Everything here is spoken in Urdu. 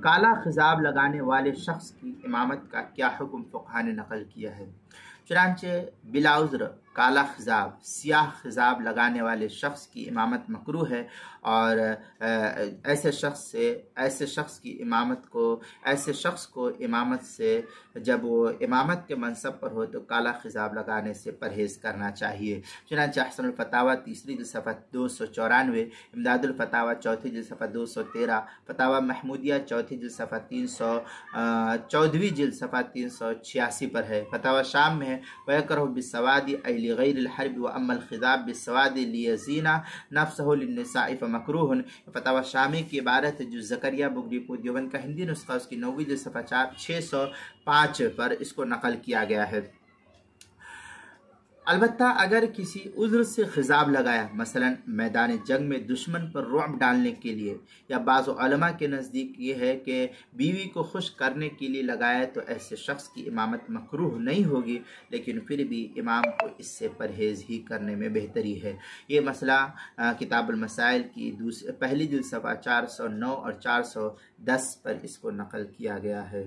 کالا خضاب لگانے والے شخص کی امامت کا کیا حکم فقہا نے نقل کیا ہے؟ چنانچہ بلا عذر کالا خضاب، سیاہ خضاب لگانے والے شخص کی امامت مکروہ ہے، اور ایسے شخص کو امامت سے، جب وہ امامت کے منصب پر ہو، تو کالا خضاب لگانے سے پرہیز کرنا چاہیے۔ چنانچہ احسن الفتاویٰ تیسری جلد صفحہ 294، امداد الفتاویٰ چوتھی جلد صفحہ 213، فتاویٰ محمودیہ چوتھی جلد صفحہ 314 جلد صفحہ 386 پر ہے۔ فتاویٰ شام میں ہے وَيَكْرَهُ بِالسَّوَادِ أَيْ لِغَيْرِ الْحَرْبِ وَأَمَّا الْخِضَابُ بِالسَّوَادِ لِيَزِينَ نَفْسَهُ لِلنِّسَاءِ فَمَكْرُوهٌ۔ فتاویٰ شامی کی عبارت جو زکریا بگری پور دیوبند کا ہندی نسخہ اس کی 9ویں جلد صفحہ 605 پر اس کو نقل کیا گیا ہے۔ البتہ اگر کسی عذر سے خضاب لگایا، مثلا میدان جنگ میں دشمن پر رعب ڈالنے کے لیے، یا بعض علماء کے نزدیک یہ ہے کہ بیوی کو خوش کرنے کے لیے لگایا، تو ایسے شخص کی امامت مکروہ نہیں ہوگی، لیکن پھر بھی امام کو اس سے پرہیز ہی کرنے میں بہتری ہے۔ یہ مسئلہ کتاب المسائل کی پہلی جلد صفحہ 409 اور 410 پر اس کو نقل کیا گیا ہے۔